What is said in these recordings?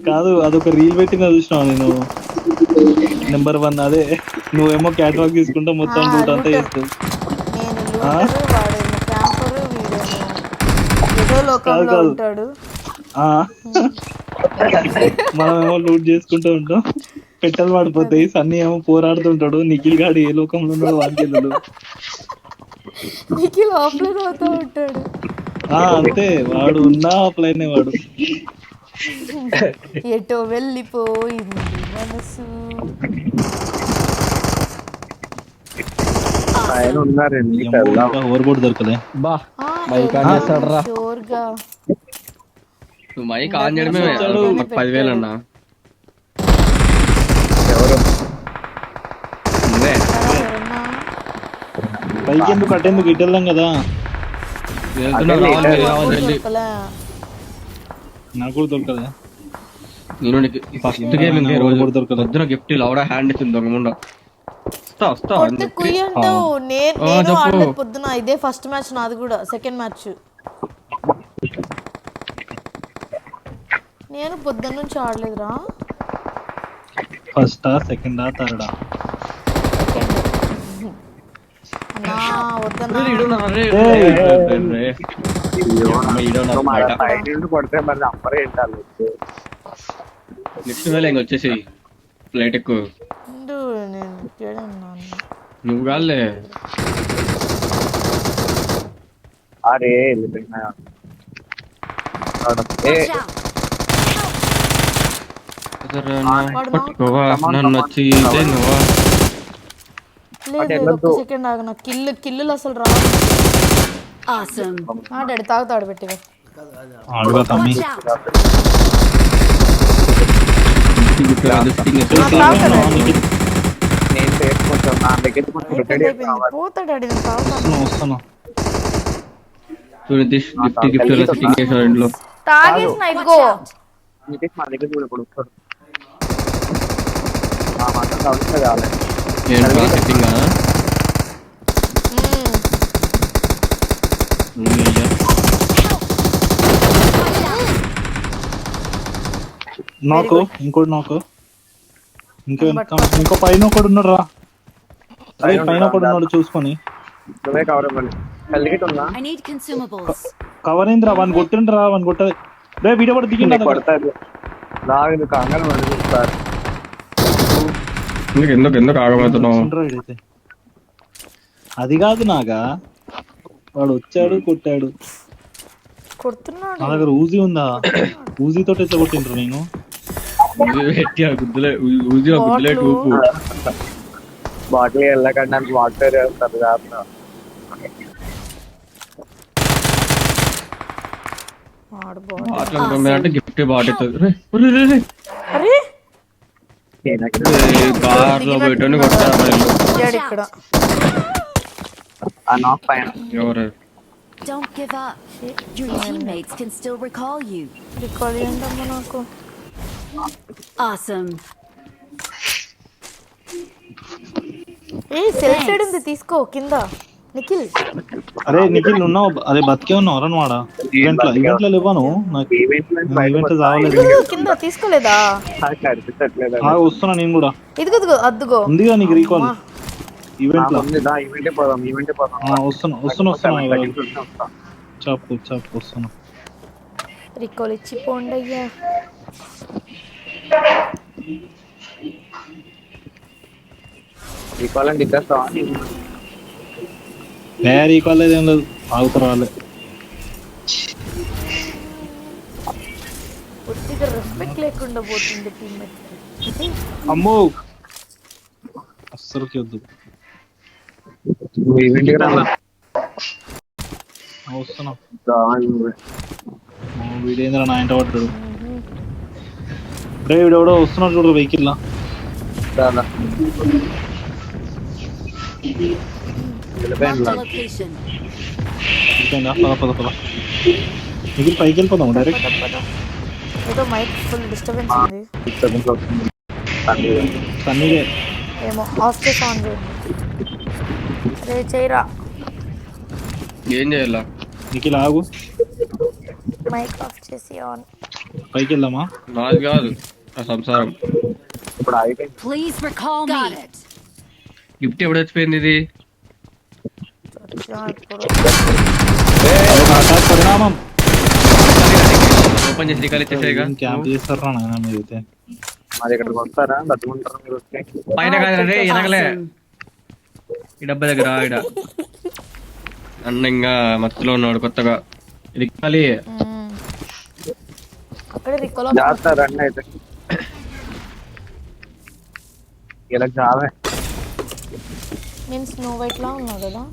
కాదు అదొక రీల్ పెట్టిన చూసినావు నేను నెంబర్ 1 అదే నువ్వేమో క్యాట్ వాక్ తీసుకుంటా మొత్తం లూట్ అంతా లూటర్ చేస్తావు. నేను లూటరు వాడేమో క్యాంపరు వీడేమో ఏదో కాదు లోకంలో కాదు ఉంటాడు. మనమేమో లూట్ చేసుకుంటూ ఉంటాం, పెట్టెలు పడిపోతాయి. సన్నీ ఏమో పోరాడుతుంటాడు, నిఖిల్ గాడు ఏ లోకంలో ఉన్నాడు వాంకెళ్ళు. నిఖిల్ ఆఫ్లైన్ అవుతూ ఉంటాడు. అంతే వాడు ఉన్నా ఆఫ్లైన్ వాడు. ఎటో వెళ్ళిపోయింది మనసు. ఓవర్ బోర్డు దొరకలే బా మైక్ ఆన్ చేస్తాడరా. షోర్గా నువ్వు మైక్ ఆన్ చేయడమే 10,000 అన్నా. నువ్వే ఎవరన్నా పైకి ఎందుకు అట్టేందుకు ఇటు వెళ్దాం కదా. దొరకలే. నాకు కూడా దొరకలే. నేను ఫస్ట్ గేమ్ ఇంకే రోజు పొద్దున గిఫ్ట్ లవడా హ్యాండ్ ఇచ్చింది దొంగముండ. వస్తా కొడితే కుయ్యి అంటావు. నేను ఆడలేదు పొద్దున. ఇదే ఫస్ట్ మ్యాచ్ నాది కూడా. సెకండ్ మ్యాచ్ నేను పొద్దున్న నుంచి ఆడలేదురా. ఫస్టా సెకండా థర్డా? అన్నా వద్దన్నా. నెక్స్ట్ వేళ ఇంక వచ్చేసి ఫ్లైట్ ఎక్కువ. నేను చేయడన్నాను. నువ్వు కాదులే. అరే నన్ను వచ్చి లేదు సెకండ్ ఆగు. నాకు కిల్లులు అసలు రావు. డాడీ తాగుతాడు పెట్టిగా. పోతాడు డాడీ. నేను తాగుతాను. తాగేసిన ఇదిగో. మా దగ్గర కూడా ఇప్పుడు కావాలి. నాకు ఇంకోటి ఇంకో పైన ఒకడు ఉన్నాడు రా. పైన ఒకడు ఉన్నాడు చూసుకొని. కవర్ అయిందిరా. వాడిని కొట్టిండ్రా. వాడిని కొట్ట రే వీడియో కూడా దిగింది. ఎందుకు ఆగమవుతున్నావు? అది కాదు నాగా, వాడు వచ్చాడు కొట్టాడు. కొడుతున్నాడు. నా దగ్గర ఊజీ ఉందా? ఊజీతో ఎట్లా కొట్టిండ్రు? నేను బాటిల్ వెళ్ళకుండా వాటర్ వేస్తారు కాదు. గిఫ్ట్ బాటిల్ ఇక్కడ Don't give up. Your teammates can still recall you. Recall ఏంటమ్మా నాకు. Awesome. సెల్ఫ్ సైడ్ ఉంది తీసుకో కింద. నిఖిల్ అరే నిఖిల్ ఉన్నావు? అరే బతికే ఉన్నావు రా నువ్వు ఆడ. ఈవెంట్ లో లేవా నువ్వు? నాకు ఈవెంట్ రావలేదు. కింద తీసుకోలేదా? వస్తున్నా నేను కూడా. ఇదిగో అద్దుగో ఉందిగా నీకు రీకాల్. ఈవెంట్ లో వస్తున్నా. చాపు వస్తున్నా. రికాల్ ఇచ్చి పోండి అయ్యా. Recall and ఇచ్చేస్తావా? రీకాల్ ఏం లేదు, ఆగుతారు వాళ్ళే. కొద్దిగా రెస్పెక్ట్ లేకుండా పోతుంది టీమ్మేట్. అమ్మో అస్సలుకి వద్దు. వస్తున్నా. వీడేంద్ర నా ఇంట పడ్డాడు. రే వీడెవడో వస్తున్నాడు చూడు వెహికల్. మిగిలి పైకి వెళ్ళిపోదాము డైరెక్ట్. ఏదో మైక్ ఫుల్ డిస్టర్బెన్స్ ఉంది. సన్నీదే ఏమో ఆఫ్ చేసి ఆన్ చేయండి. రే చేయరా. ఏం చేయాలా? నిఖిల్ ఆగు. మైక్ ఆఫ్ చేసి ఆన్. పైకి వెళ్దామా? నాది కాదు ఆ సంసారం. ఇప్పుడు అయిపోయింది. Please recall me. Got it. Gift ఎప్పుడు వచ్చిపోయింది ఇది? పరిణామం ఓపెన్ చేసి రికాల్ ఇచ్చేసేగా. క్యాంప్ చేస్తారా నాయన మీరైతే? మరి ఇక్కడికి వస్తారా? బతుకుంటారా మీరు వస్తే? పైన కాదు రే ఎనగలే ఈ డబ్బా దగ్గర ఈడ అన్న ఇంకా మత్తులో ఉన్నాడు కొత్తగా రికాలి. అక్కడే రికోలో చేస్తారండి అయితే ఇలా చావే. నేను స్నో వైట్ లా ఉన్నా కదా.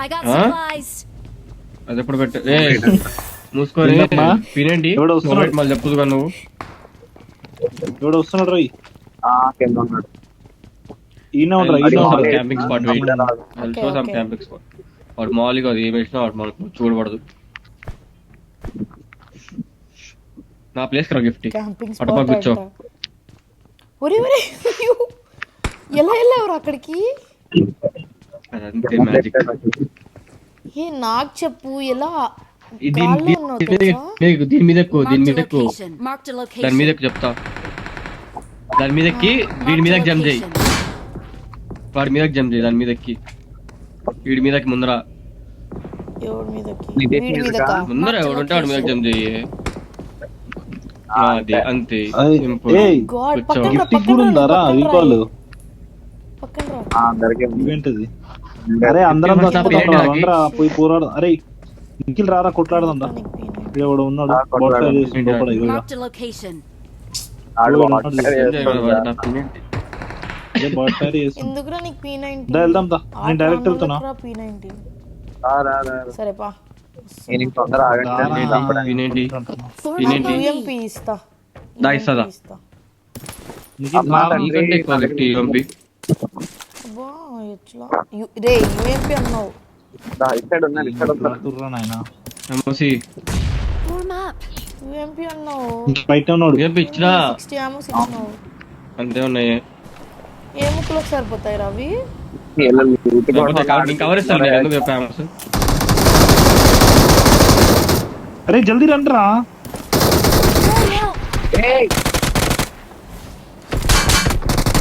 I got Huh? supplies. అది ఎప్పుడు పెట్ట మూసుకొని ఏంటమ్మా? వినండి. ఎవడో వస్తున్నాడు. మళ్ళీ చెప్పుదుగా నువ్వు. ఎవడు వస్తున్నాడు రై? కింద ఉన్నాడు. ఈయన ఉండరా? ఈయన ఉండరా? క్యాంపింగ్ స్పాట్ వెయిట్ Okay, సమ్ okay. Camping spot. వాడు మామూలుగా అది ఏం వేసినా వాడు మనకు చూడబడదు. నా ప్లేస్ రా గిఫ్ట్ క్యాంపింగ్ అటుపక్క స్పాట్ కూర్చో. ఒరే ఒరే అయ్యో. ఎలా వెళ్ళావురా అక్కడికి? అదంతే మ్యాజిక్. ఏ నాకు చెప్పు ఎలా దీని గాల్లో ఉన్నావు తెలుసా? మీద ఎక్కువ దీని Marked మీద a ఎక్కువ location. Marked a దాని మీద location. ఎక్కువ చెప్తా. దాని మీద ఎక్కి వీడి మీద జంప్ చేయి. వాడి మీద జంప్ చేయి. దాని మీద ఎక్కి వీడి మీదకి ముందర ఎవడి మీదకి? నితిన్ వీడి మీదకా? మీదకా? ముందర ఎవడుంటే వాడి మీద జంప్ చేయి. అది అంతే అయ్, సింపుల్. ఏయ్, గాడ్ కూర్చో. పక్కన రా, గిఫ్ట్ పక్కన కూడా రా, ఉందారా పక్కన రా. రీకాల్? పక్కన రా. అందరికీ ఈవెంట్ ఇది. అరే అందరం గిఫ్ట్ చచ్చిపోతాం రా, నాకు. రండ్రా, పోయి పోరాడు. అరే నిఖిల్ రారా కొట్లాడదాం రా. నీకు పీన. ఇక్కడ ఎవడో ఉన్నాడు. రా, కొట్లాడదాం. బాట్ చేసి లోపల ఇదిగో. Marked a location. ఆడు వాడు వాటర్ ఉన్నాడు. చేస్తాడు. అదే బాట్ తయారు చేస్తాం. ఎందుకురా నీకు P90? దా వెళ్దాం దా. నేను డైరెక్ట్ వెళ్తున్నా. P90. రా, రా, రా. సరే పా. నేను ఇంక తొందర ఆగండి. రారా. నేను చంపడానికి. వినేంటి Form P90. up on UMP me. ఇస్తా. దా ఇస్తాదా? UMP ఇస్తా. నిఖిల్ అమ్మా, రా. తండ్రి. నీకంటే ఎక్కువ గిఫ్ట్ పంపి. అబ్బా ఎట్లా రే UMP అన్నావు. రా, ఇస్తాడు ఉన్నాడు, ఇస్తాడు ఉన్నాడు. తుర్రా నాయనా. MOC Form up. UMP అన్నావు. ఇంకా బయట ఉన్నాడు. ఏం ఇచ్చినా 60 ఆమోస్ ఇచ్చినావు. అంతే ఉన్నాయి. ఏ ముక్కలకు సరిపోతాయి రవి? వీళ్ళు లూటి లేకపోతే కోసం ఇంకా కవర్ ఇస్తాను ఎందుకు చెప్పాము. అరే జల్దీ రండి రా. ఏయ్!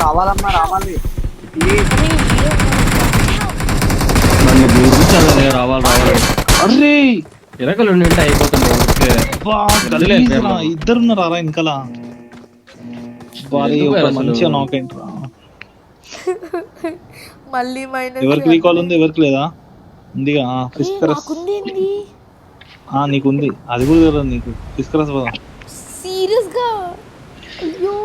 కావాలమ్మా రావాలి. నన్ను చూపించాలి రావాలి. అరే ఇరకలు ఉంటే అయిపోతుంది. బా, గలీజ్ రా. ఇద్దరున్నారా రా వెనకాల? భారీ ఒక మంచిగా నాక్ ఏంట్రా. మళ్ళీ మైనస్. ఎవరికి రీకాల్ ఉంది ఎవరికి లేదా? ఉందిగా ఫిస్కరస్. నాకుంది ఏంది? నీకుంది అది కూడా తెలియదు నీకు. ఫిస్కరస్ పోదాం. సీరియస్ గా? అయ్యో.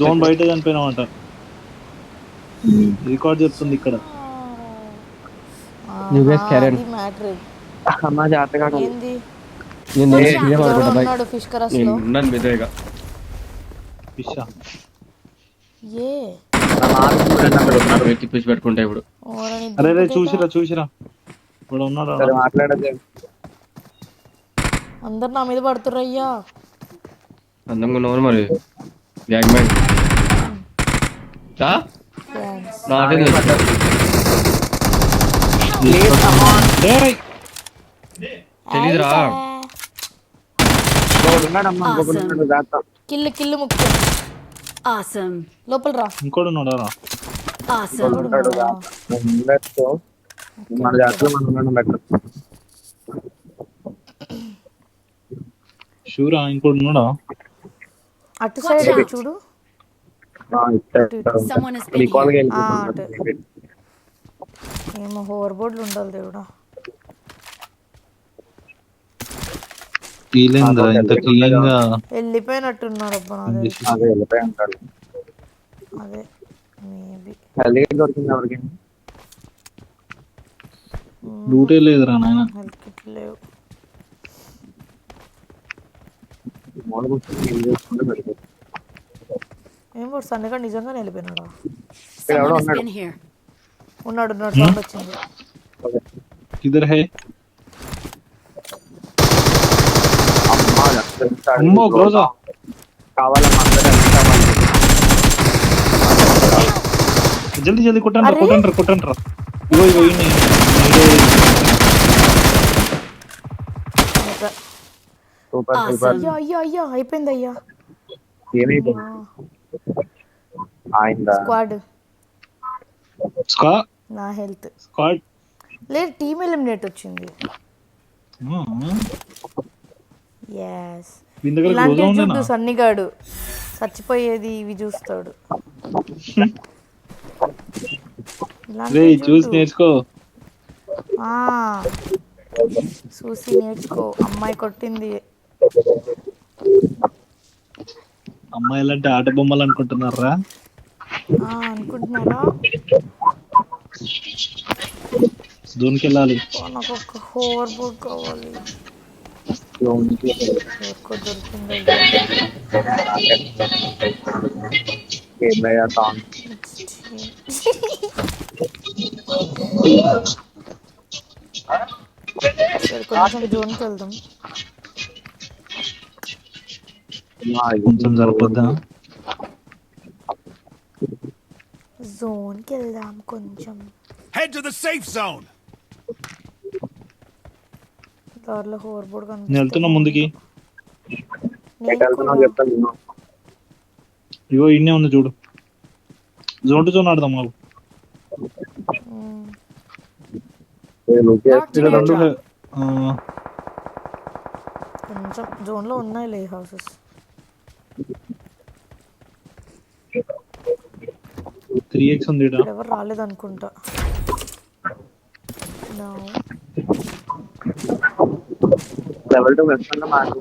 జోన్ బయట చనిపోయినామంట. రికార్డ్ చెప్తుంది ఇక్కడ. You guys carry on. Matter అమ్మా జాతకాడు. ఏంది? నేను ఎవడో ఉన్నాడు ఫిష్ కరస్ లో. ఉన్నాను మీదేగా. ఫిషా ఏ తిప్పించి పెట్టుకుంటా ఇప్పుడు. ఓరని అరే రే చూసిరా ఇప్పుడు ఉన్నాడు. సరే మాట్లాడదు. అందరు నా మీద పడుతుర్రయ్యా. అందంగా ఉన్నవారు మరి గ్యాంగ్ మ్యాన్. తెలీదురా. ఉన్నాడమ్మా, ఇంకొకడు ఉన్నాడు, జాగ్రత్త. కిల్లు ముఖ్యం. Awesome. లోపల రా. ఇంకోటి ఉన్నాడు రా. Awesome. ఉన్నాడు, జాగ్రత్త. ఉండొచ్చు. మన జాతరలో మనం ఉండడం బెటర్. షూరా ఇంకోటి ఉన్నాడా? అటు సైడ్ చూడు. Someone has been రీకాల్గా here. వెళ్ళిపోతున్నాడు. ఏమో హోవర్ బోర్డులు ఉండాలి దేవుడా. క్లీన్గా ఇంత క్లీన్ గా వెళ్ళిపోయినట్టున్నారు అబ్బా నాకు తెలిసి. అదే వెళ్ళిపోయి ఉంటాడు. అదే మేబీ. హెల్దీ దొరికింది ఎవరికి? లూటే లేదురా నాయన. హెల్త్ కిట్ లేవు. మూల కూర్చొని ఏం చేసుకుంటే పెడతాడు. ఏం బోర్డు సన్నగా నిజంగానే వెళ్ళిపోయినాడా? ఎవడో Someone has ఉన్నాడు. been here. ఉన్నాడు సౌండ్ వచ్చింది. కిధర్ హై? అమ్మా జాతర. అమ్మో క్లోజా. కావాలమ్మా, అందరూ ఎంత కావాలి? జల్దీ కొట్టండి రా. ఇగో సూపర్ సూపర్. అయ్యా అయ్యా అయ్యా అయిపోయింది అయ్యా. ఏమైపోయింది ఆయిందా? స్క్వాడ్ స్క్వాడ్ నా హెల్త్ స్క్వాడ్ లేదు, టీమ్ ఎలిమినేట్ వచ్చింది. ఎస్ వీని దగ్గర ఇలాంటి గ్లోజా ఉండేనా? చూడు సన్నిగాడు చచ్చిపోయేది ఇవి చూస్తాడు. రే చూసి నేర్చుకో. చూసి నేర్చుకో. అమ్మాయి కొట్టింది. అమ్మాయిలంటే ఆట బొమ్మలు అనుకుంటున్నారా? అనుకుంటున్నారా? జోన్కి వెళ్ళాలి. నాకు ఒక హోవర్ బోర్డ్ కావాలి. ఎవరికో దొరికింది. ఏందయ్యా సాంగ్? సరే కొంచెం జోన్కి వెళ్దాం. కొంచెం సరిపోద్దా? జోన్కి వెళ్దాం కొంచెం. Head to the safe zone. దారిలో హోవర్ బోర్డ్ నేను వెళ్తున్నా ముందుకి. చెప్తాను. ఇగో ఇన్నే ఉంది చూడు. జోన్ టు జోన్ ఆడదాం మాకు. ఇక్కడ రెండు కొంచెం జోన్ లో ఉన్నాయిలే హౌసెస్. 3x ఉంది ఈడ. ఎవరు రాలేదనుకుంటా. లెవెల్ 2 వెళ్తున్నా మాకు.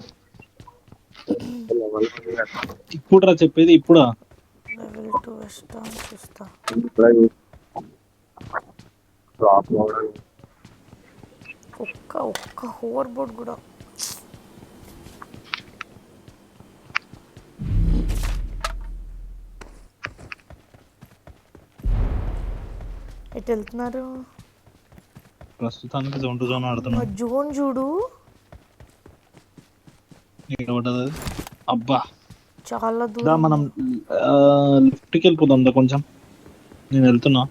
ఇప్పుడు రా చెప్పేది ఇప్పుడా? లెవెల్ 2 వెస్ట్ చూస్తా. ఒక్క హోవర్ బోర్డ్ కూడా. ఎటు వెళ్తున్నారు? ప్రస్తుతానికి జోన్ టు జోన్ ఆడుతున్నా. జోన్ చూడు. అబ్బా చాలా దూరం. మనం లెఫ్ట్కి వెళ్ళిపోదాం దా కొంచెం. నేను వెళ్తున్నా.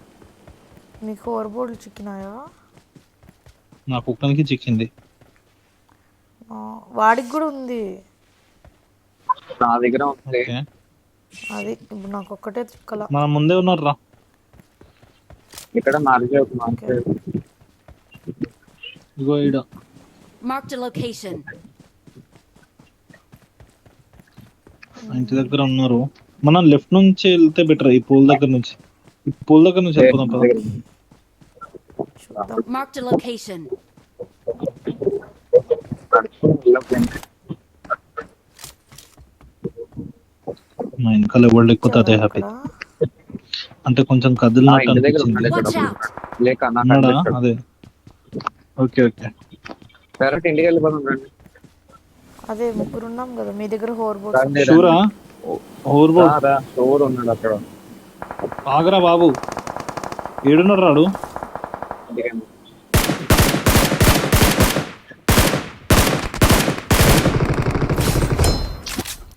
నీకు హోవర్ బోర్డులు చిక్కినాయా? నాకు ఒక్కనికి చిక్కింది. వాడికి కూడా ఉంది. నా దగ్గర ఉంది. అది ఇప్పుడు నాకు ఒక్కటే చిక్కల. మన ముందే ఉన్నారు రా. ఇక్కడ ఇగో ఈడ. Marked a location. ఇంటి దగ్గర ఉన్నారు. మనం లెఫ్ట్ నుంచి వెళ్తే బెటర్. ఈ పూల్ దగ్గర నుంచి వెళ్ళిపోదాం కదా. Marked a location. నా వెనకాల ఎవరు లేకపోతే అదే హ్యాపీ. అంటే కొంచెం కదిలినట్టు అనిపించింది. Watch out. ఉన్నాడా? అదే ఓకే ఓకే. డైరెక్ట్ ఇంటికి వెళ్ళిపోతాం రండి. అదే ముగ్గురు ఉన్నాం కదా. మీ దగ్గర హోవర్ బోర్డ్ షూరా? హోవర్ బోర్డ్ స్టోర్ ఉన్నాడు అక్కడ. ఆగరా బాబు. ఏడున్నారు రాడు.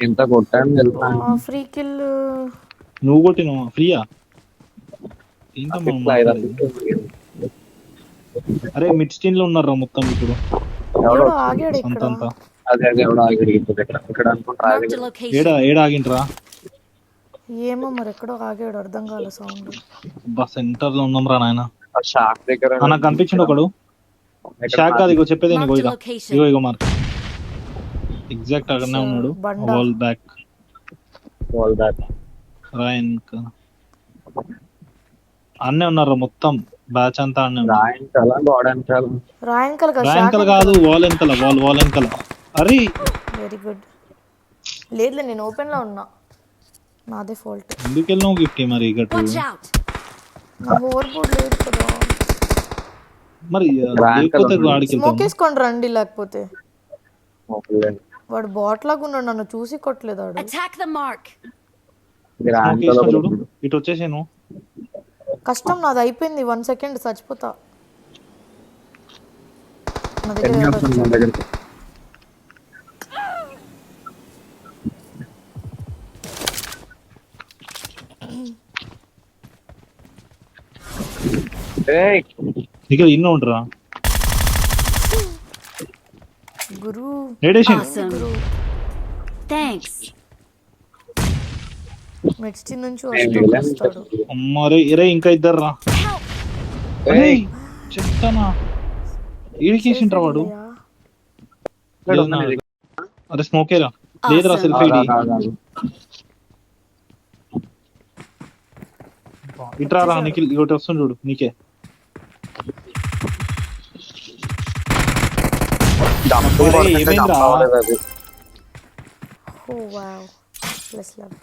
ఎంత కొట్టాను వెళ్తాను. Free kill. నువ్వు కొట్టినావా? ఫ్రీయా? అరే మిడ్ స్టీన్ లో ఉన్నారా మొత్తం ఇప్పుడు. ఆగాడు ఇక్కడ. అదే ఎవడో ఆగాడు ఇక్కడ అనుకుంటా. Marked a location. ఏడా ఆగింట్రా? ఏమో మరి ఎక్కడో ఆగాడు, అర్థం కాలే సౌండ్. సెంటర్ లో ఉన్నాం రా నాయన. షాక్ దగ్గర నాకు కనిపించింది ఒకడు. షాక్ కాదు, ఇగో చెప్పేది నీకు. Marked a ego location. Ego mark. Exact అక్కడనే ఉన్నాడు. వాల్ బ్యాక్ రాయన్ అన్నే ఉన్నారు మొత్తం. బ్యాచ్ అంతా అన్నే ఉన్నారు. రాయన్కల్ కాదు, వాల్ వెనకాల. అరే వెరీ గుడ్. లేదులే నేను ఓపెన్ లో ఉన్నా. నాదే ఫాల్ట్. ఎందుకు వెళ్ళినావు గిఫ్టీ మరి గట్టు? Watch out. నా హోవర్ బోర్డ్ లేదు కదా. మరి లేకపోతే వాడికి స్మోక్ వేసుకొని రండి, లేకపోతే వాడు బాట్ లాగా ఉన్నాడు. నన్ను చూసి కొట్టలేదు వాడు. Attack the mark. చూడు ఇటు వచ్చేసాను. కష్టం, నాది అయిపోయింది. 1 సెకండ్ చచ్చిపోతా. నా దగ్గర ఇక ఇన్న ఉండరా? గురు నేడేషన్ Awesome. Thanks. నెక్స్ట్ నుంచి ఏం వస్తాడు అమ్మారే ఇరే ఇంకా ఇద్దరు రా చెప్తానా ఈడికేసింట్రా వాడు లేదు నా దగ్గర. అరే స్మోకేరా లేదురా సెల్ఫ్ ఐడి ఇట్రా రా నిఖిల్ ఇగోటి వస్తుంది చూడు నీకే జంప్ ఏమైందిరా? అది ఓ వావ్ ప్లస్ లవ్